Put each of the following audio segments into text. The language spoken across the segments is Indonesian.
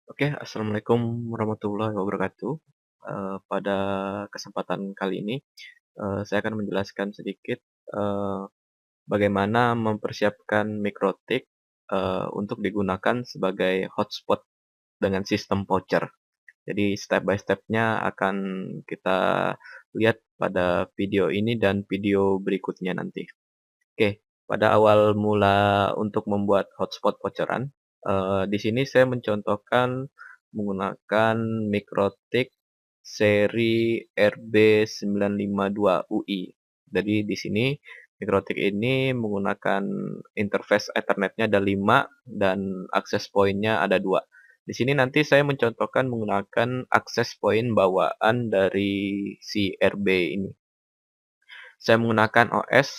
Oke, assalamualaikum warahmatullahi wabarakatuh. Pada kesempatan kali ini, saya akan menjelaskan sedikit eh, bagaimana mempersiapkan mikrotik untuk digunakan sebagai hotspot dengan sistem voucher. Jadi step by step-nya akan kita lihat pada video ini dan video berikutnya nanti. Oke, pada awal mula untuk membuat hotspot voucheran, di sini saya mencontohkan menggunakan MikroTik seri RB952UI. Jadi di sini MikroTik ini menggunakan interface Ethernet-nya ada 5 dan akses point-nya ada 2. Di sini nanti saya mencontohkan menggunakan akses point bawaan dari si RB ini. Saya menggunakan OS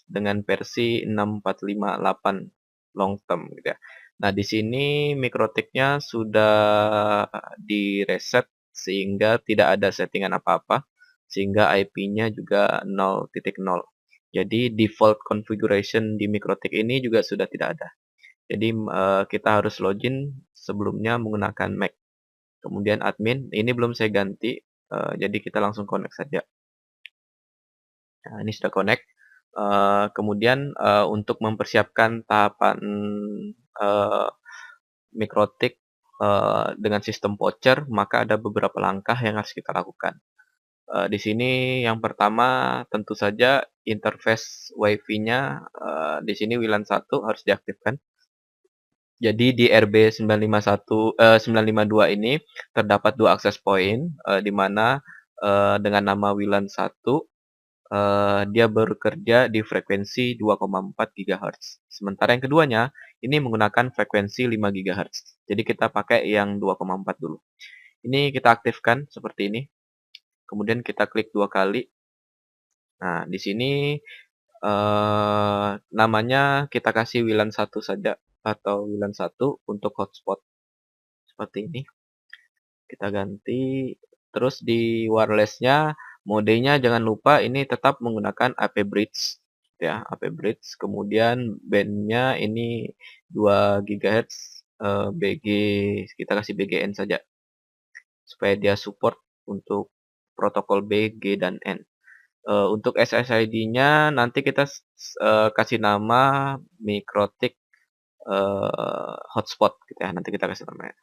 dengan versi 6458 long term gitu ya. Nah, di sini mikrotiknya sudah di-reset sehingga tidak ada settingan apa-apa, sehingga IP-nya juga 0.0. Jadi default configuration di mikrotik ini juga sudah tidak ada. Jadi kita harus login sebelumnya menggunakan Mac. Kemudian admin, ini belum saya ganti, jadi kita langsung connect saja. Nah, ini sudah connect. Kemudian untuk mempersiapkan tahapan eee, mikrotik dengan sistem voucher, maka ada beberapa langkah yang harus kita lakukan. Di sini yang pertama tentu saja interface WiFi-nya, di sini WLAN 1 harus diaktifkan. Jadi di RB951 952 ini terdapat 2 akses point, di mana, dengan nama WLAN 1 dia bekerja di frekuensi 2,4 GHz. Sementara yang keduanya, ini menggunakan frekuensi 5 GHz. Jadi kita pakai yang 2,4 dulu. Ini kita aktifkan seperti ini. Kemudian kita klik 2 kali. Nah, di sini namanya kita kasih WLAN 1 saja atau WLAN 1 untuk hotspot. Seperti ini. Kita ganti. Terus di wireless-nya, modenya jangan lupa ini tetap menggunakan AP Bridge ya, AP Bridge. Kemudian band-nya ini 2 GHz, BG, kita kasih BGN saja supaya dia support untuk protokol B, G, dan N. Untuk SSID-nya nanti kita kasih nama Mikrotik hotspot gitu ya, nanti kita kasih namanya.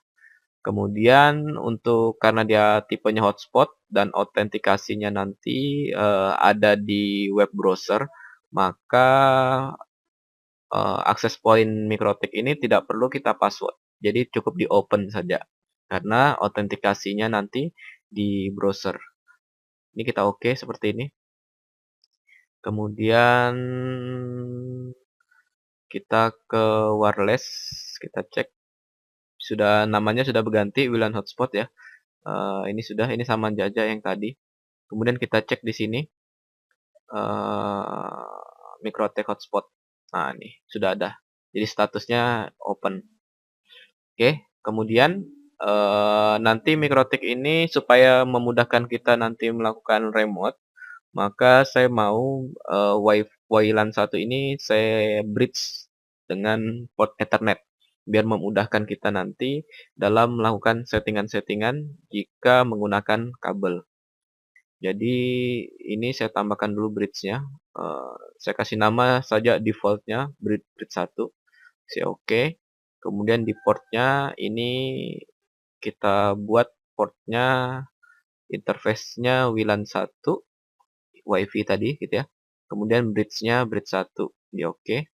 Kemudian untuk karena dia tipenya hotspot dan autentikasinya nanti, ada di web browser, maka, akses point mikrotik ini tidak perlu kita password. Jadi cukup di-open saja, karena autentikasinya nanti di browser. Ini kita oke seperti ini. Kemudian kita ke wireless, kita cek namanya sudah berganti WLAN hotspot ya. Ini sama Jaja yang tadi. Kemudian kita cek di sini, Mikrotik hotspot. Nah, ini sudah ada. Jadi statusnya open. Oke, kemudian nanti Mikrotik ini supaya memudahkan kita nanti melakukan remote, maka saya mau WLAN 1 ini saya bridge dengan port Ethernet biar memudahkan kita nanti dalam melakukan settingan-settingan jika menggunakan kabel. Jadi ini saya tambahkan dulu bridge-nya, saya kasih nama saja default-nya bridge 1, saya oke. Kemudian di port-nya ini kita buat port-nya interface-nya WLAN 1, WiFi tadi gitu ya. Kemudian bridge-nya bridge 1, di oke.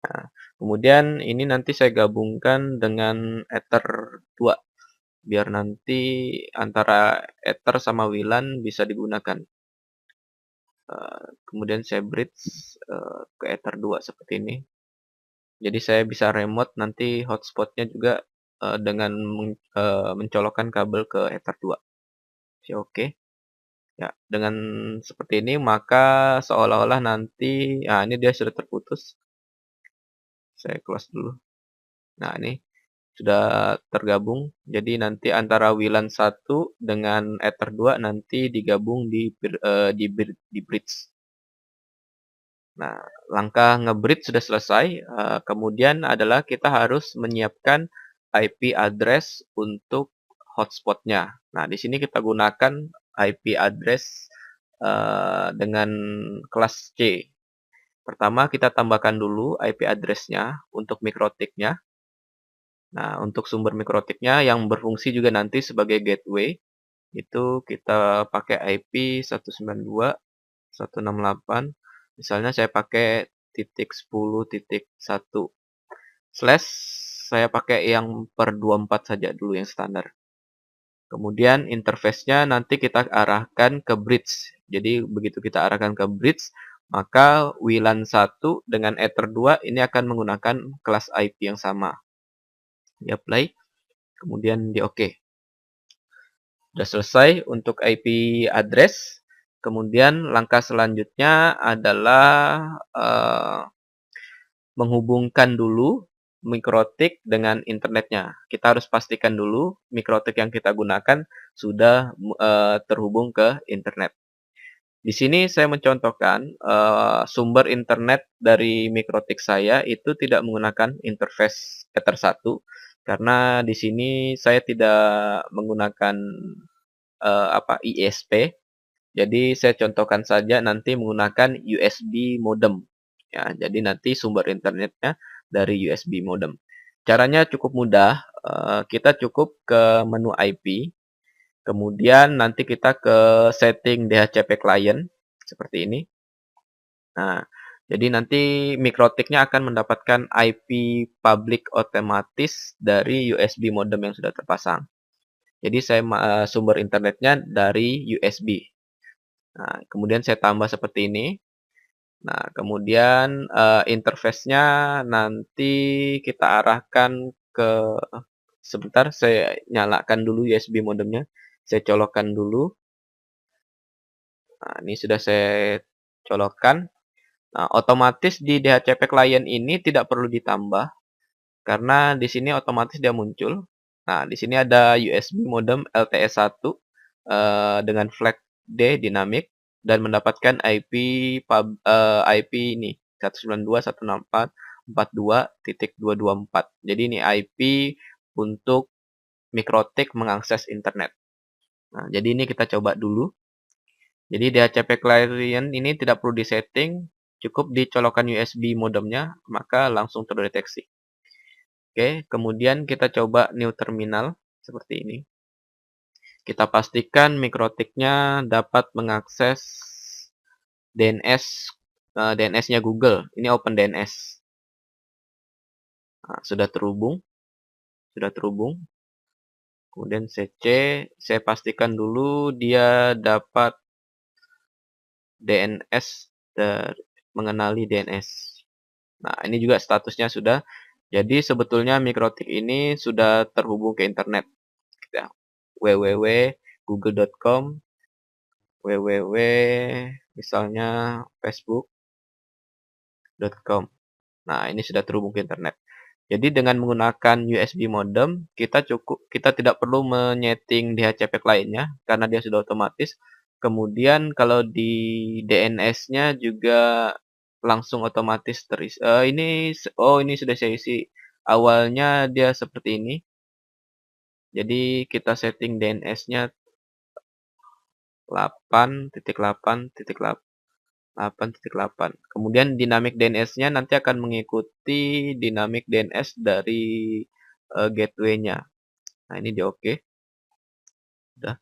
Nah, kemudian ini nanti saya gabungkan dengan Ether 2 biar nanti antara Ether sama WLAN bisa digunakan. Kemudian saya bridge ke Ether 2 seperti ini. Jadi saya bisa remote nanti hotspotnya juga dengan mencolokkan kabel ke Ether 2. Oke. Ya, dengan seperti ini maka seolah-olah nanti, nah ini dia sudah terputus. Saya close dulu. Nah ini sudah tergabung. Jadi nanti antara WLAN 1 dengan Ether 2 nanti digabung di bridge. Nah, langkah nge-bridge sudah selesai, kemudian adalah kita harus menyiapkan IP address untuk hotspotnya. Nah, di sini kita gunakan IP address dengan kelas C. Pertama kita tambahkan dulu IP address-nya untuk mikrotiknya. Nah, untuk sumber mikrotiknya yang berfungsi juga nanti sebagai gateway, itu kita pakai IP 192.168. Misalnya saya pakai .10.1 slash saya pakai yang per 24 saja dulu yang standar. Kemudian interface-nya nanti kita arahkan ke bridge. Jadi begitu kita arahkan ke bridge, maka WLAN 1 dengan Ether 2 ini akan menggunakan kelas IP yang sama. Di apply, kemudian di OK. Sudah selesai untuk IP address. Kemudian langkah selanjutnya adalah menghubungkan dulu mikrotik dengan internetnya. Kita harus pastikan dulu mikrotik yang kita gunakan sudah terhubung ke internet. Di sini saya mencontohkan sumber internet dari mikrotik saya itu tidak menggunakan interface Ether 1 karena di sini saya tidak menggunakan ISP. Jadi saya contohkan saja nanti menggunakan USB modem. Ya, jadi nanti sumber internetnya dari USB modem. Caranya cukup mudah. Kita cukup ke menu IP, kemudian nanti kita ke setting DHCP client seperti ini. Nah, jadi nanti mikrotiknya akan mendapatkan IP public otomatis dari USB modem yang sudah terpasang. Jadi saya sumber internetnya dari USB. Nah, kemudian saya tambah seperti ini. Nah, kemudian interface-nya nanti kita arahkan ke sebentar saya nyalakan dulu USB modemnya. Saya colokkan dulu. Nah, ini sudah saya colokkan. Nah, otomatis di DHCP client ini tidak perlu ditambah karena di sini otomatis dia muncul. Nah, di sini ada USB modem LTE-1 dengan flag D dinamik dan mendapatkan IP ini 192.168.42.224. Jadi ini IP untuk mikrotik mengakses internet. Nah, jadi ini kita coba dulu. Jadi DHCP client ini tidak perlu disetting, cukup dicolokkan USB modemnya, maka langsung terdeteksi. Oke, kemudian kita coba new terminal seperti ini. Kita pastikan mikrotiknya dapat mengakses DNS-nya Google. Ini OpenDNS. Nah, sudah terhubung. Kemudian CC, saya pastikan dulu dia dapat DNS mengenali DNS. Nah, ini juga statusnya sudah. Jadi sebetulnya mikrotik ini sudah terhubung ke internet. www.google.com, www misalnya facebook.com. Nah, ini sudah terhubung ke internet. Jadi dengan menggunakan USB modem, kita tidak perlu menyeting DHCP client-nya karena dia sudah otomatis. Kemudian kalau di DNS-nya juga langsung otomatis terisi. Ini sudah saya isi. Awalnya dia seperti ini. Jadi kita setting DNS-nya 8.8.8. Kemudian dinamik DNS-nya nanti akan mengikuti dinamik DNS dari gateway-nya. Nah, ini di OK. Sudah.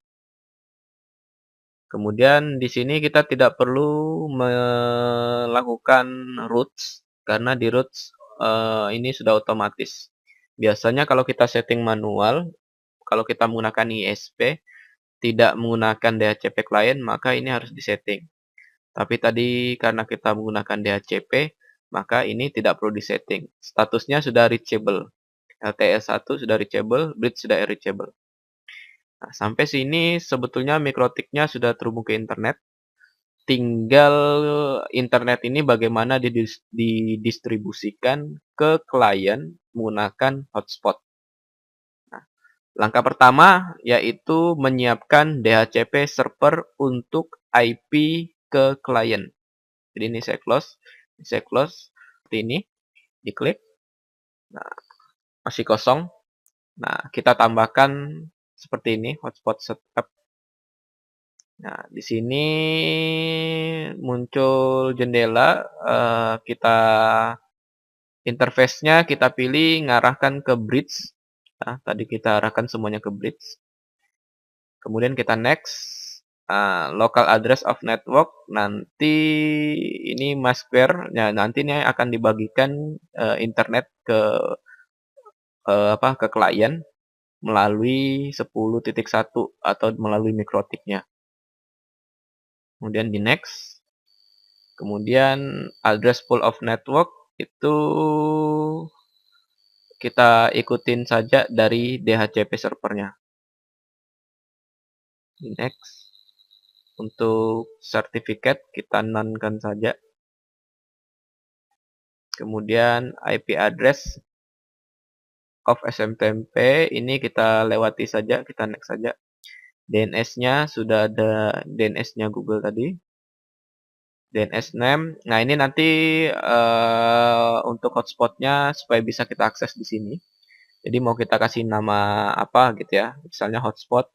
Kemudian di sini kita tidak perlu melakukan routes karena di routes ini sudah otomatis. Biasanya kalau kita setting manual, kalau kita menggunakan ISP, tidak menggunakan DHCP client, maka ini harus disetting. Tapi tadi karena kita menggunakan DHCP, maka ini tidak perlu disetting. Statusnya sudah reachable. LTE-1 sudah reachable, bridge sudah reachable. Nah, sampai sini sebetulnya mikrotiknya sudah terhubung ke internet. Tinggal internet ini bagaimana didistribusikan ke klien menggunakan hotspot. Nah, langkah pertama yaitu menyiapkan DHCP server untuk IP ke klien. Jadi ini saya close seperti ini, diklik. Nah, masih kosong. Nah, kita tambahkan seperti ini, hotspot setup. Nah, di sini muncul jendela, kita interface-nya kita pilih ngarahkan ke bridge. Nah, tadi kita arahkan semuanya ke bridge. Kemudian kita next. Local address of network nanti ini malware. Ya, nanti ini akan dibagikan internet ke ke klien melalui 10.1 atau melalui mikrotiknya. Kemudian di next. Kemudian address pool of network itu kita ikutin saja dari DHCP servernya. Di next. Untuk sertifikat kita none-kan saja. Kemudian IP address of SMTP ini kita lewati saja, kita next saja. DNS-nya sudah ada DNS-nya Google tadi. DNS name. Nah, ini nanti untuk hotspotnya supaya bisa kita akses di sini. Jadi mau kita kasih nama apa gitu ya. Misalnya hotspot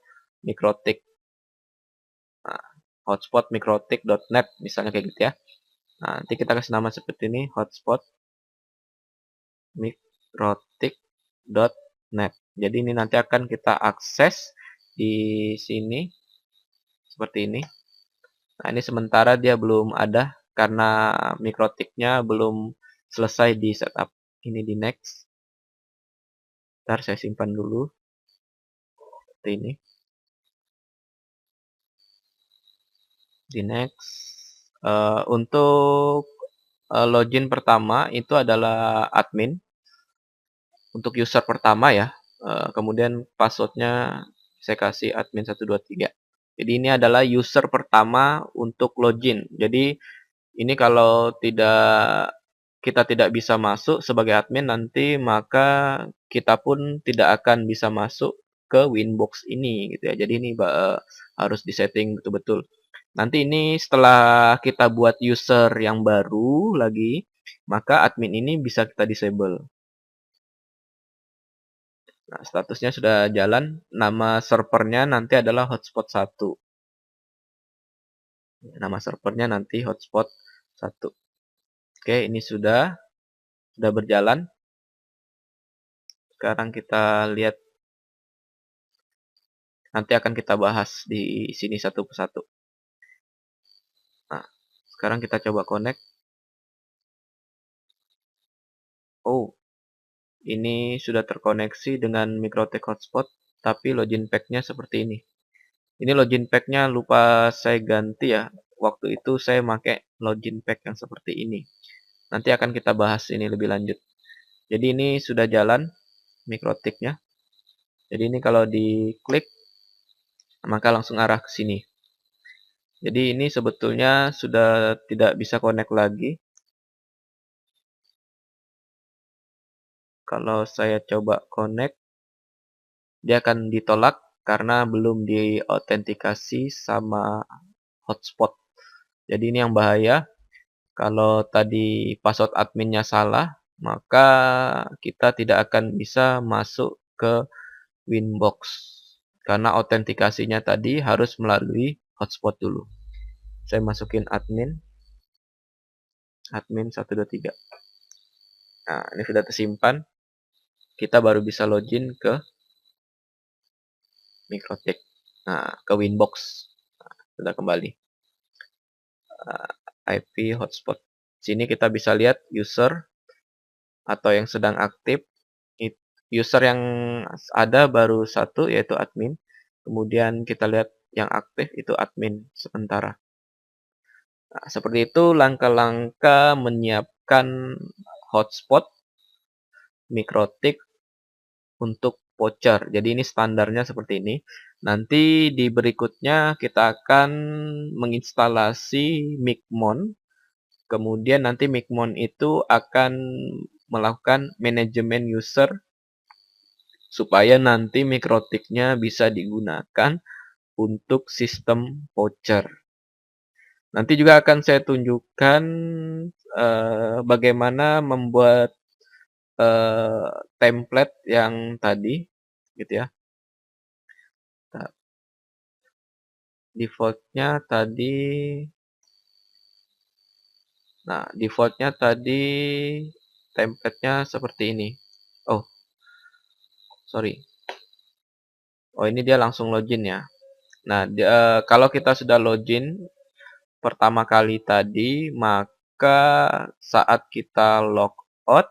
mikrotik. Nah, hotspot mikrotik.net misalnya kayak gitu ya. Nah, nanti kita kasih nama seperti ini, hotspot mikrotik.net. Jadi ini nanti akan kita akses di sini seperti ini. Nah, ini sementara dia belum ada karena mikrotiknya belum selesai di setup. Ini di next. Ntar saya simpan dulu. Seperti ini. Di next. Untuk login pertama itu adalah admin. Untuk user pertama ya. Kemudian passwordnya saya kasih admin 123. Jadi ini adalah user pertama untuk login. Jadi ini kalau kita tidak bisa masuk sebagai admin nanti maka kita pun tidak akan bisa masuk ke Winbox ini gitu ya. Jadi ini harus disetting betul-betul. Nanti ini setelah kita buat user yang baru lagi, maka admin ini bisa kita disable. Nah, statusnya sudah jalan. Nama servernya nanti adalah hotspot 1. Nama servernya nanti hotspot 1. Oke, ini sudah berjalan. Sekarang kita lihat, nanti akan kita bahas di sini satu persatu. Nah, sekarang kita coba connect. Oh, ini sudah terkoneksi dengan Mikrotik hotspot, tapi login pack-nya seperti ini. Ini login pack-nya lupa saya ganti ya. Waktu itu saya pakai login pack yang seperti ini. Nanti akan kita bahas ini lebih lanjut. Jadi ini sudah jalan Mikrotik-nya. Jadi ini kalau diklik, maka langsung arah ke sini. Jadi ini sebetulnya sudah tidak bisa connect lagi. Kalau saya coba connect, dia akan ditolak karena belum diautentikasi sama hotspot. Jadi ini yang bahaya. Kalau tadi password adminnya salah, maka kita tidak akan bisa masuk ke Winbox. Karena autentikasinya tadi harus melalui hotspot dulu. Saya masukin admin 123. Nah, ini sudah tersimpan. Kita baru bisa login ke Mikrotik. Nah, ke Winbox. Nah, sudah kembali. IP hotspot. Sini kita bisa lihat user atau yang sedang aktif. User yang ada baru satu yaitu admin. Kemudian kita lihat yang aktif itu admin sementara. Nah, seperti itu langkah-langkah menyiapkan hotspot Mikrotik untuk voucher. Jadi ini standarnya seperti ini. Nanti di berikutnya kita akan menginstalasi Micmon. Kemudian nanti Micmon itu akan melakukan manajemen user supaya nanti mikrotiknya bisa digunakan untuk sistem voucher. Nanti juga akan saya tunjukkan bagaimana membuat template yang tadi. gitu ya. Nah, defaultnya tadi defaultnya tadi template-nya seperti ini. Oh, sorry. Oh, ini dia langsung login ya. Nah, kalau kita sudah login pertama kali tadi, maka saat kita logout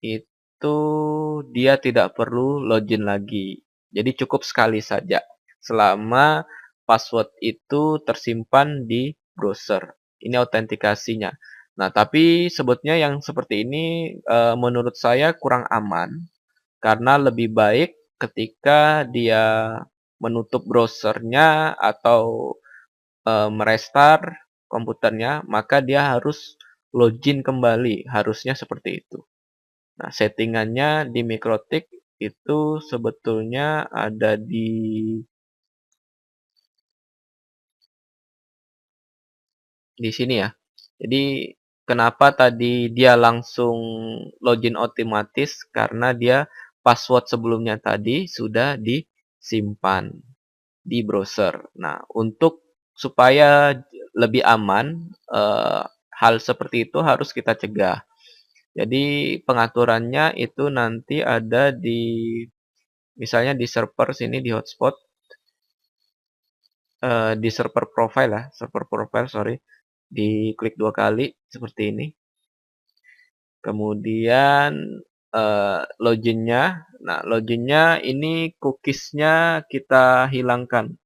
itu dia tidak perlu login lagi. Jadi cukup sekali saja selama password itu tersimpan di browser. Ini autentikasinya. Nah, tapi sebetulnya yang seperti ini menurut saya kurang aman karena lebih baik ketika dia menutup browsernya atau merestart komputernya, maka dia harus login kembali, harusnya seperti itu. Nah, settingannya di Mikrotik itu sebetulnya ada di sini ya. Jadi kenapa tadi dia langsung login otomatis karena dia password sebelumnya tadi sudah disimpan di browser. Nah, untuk supaya lebih aman, hal seperti itu harus kita cegah. Jadi pengaturannya itu nanti ada misalnya di server sini di hotspot, di server profile ya, server profile sorry, diklik 2 kali seperti ini. Kemudian, loginnya, nah loginnya ini cookies-nya kita hilangkan.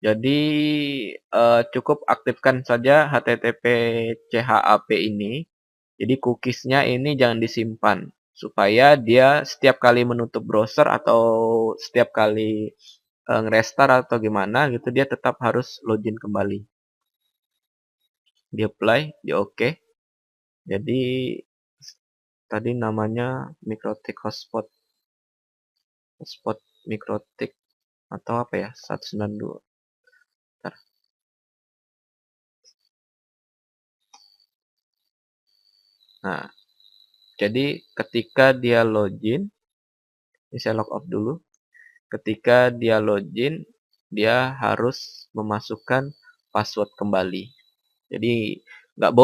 Jadi, cukup aktifkan saja HTTP CHAP ini. Jadi cookies-nya ini jangan disimpan, supaya dia setiap kali menutup browser atau setiap kali, nge-restart atau gimana gitu, dia tetap harus login kembali. Di apply, di oke. Jadi tadi namanya Mikrotik hotspot, hotspot Mikrotik atau apa ya, 192. Bentar. Nah, jadi ketika dia login, ini saya log out dulu. Ketika dia login, dia harus memasukkan password kembali. Jadi nggak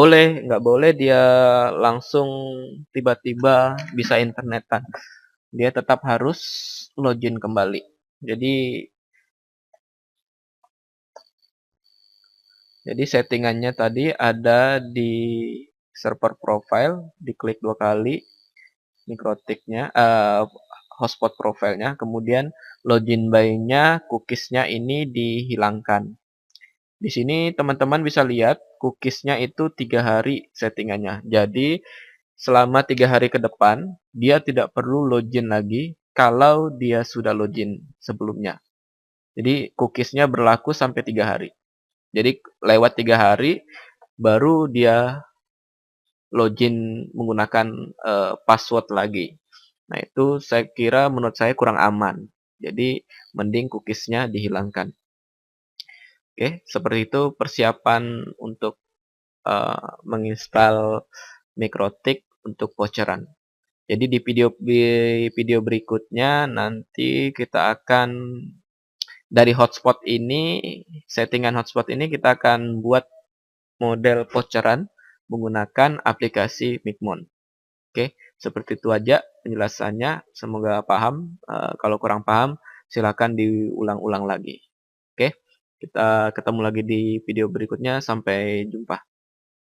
boleh dia langsung tiba-tiba bisa internetan. Dia tetap harus login kembali. Jadi settingannya tadi ada di server profile, diklik 2 kali, Mikrotiknya, hotspot profilnya, kemudian login by-nya, cookies-nya ini dihilangkan. Di sini teman-teman bisa lihat cookies-nya itu 3 hari settingannya. Jadi selama 3 hari ke depan, dia tidak perlu login lagi kalau dia sudah login sebelumnya. Jadi cookies-nya berlaku sampai 3 hari. Jadi lewat 3 hari baru dia login menggunakan password lagi. Nah, itu saya kira menurut saya kurang aman. Jadi mending cookies-nya dihilangkan. Oke, seperti itu persiapan untuk menginstal Mikrotik untuk voucheran. Jadi di video berikutnya nanti kita akan dari hotspot ini, settingan hotspot ini kita akan buat model voucheran menggunakan aplikasi Migmon. Oke, seperti itu aja penjelasannya. Semoga paham. Kalau kurang paham, silakan diulang-ulang lagi. Oke, kita ketemu lagi di video berikutnya. Sampai jumpa.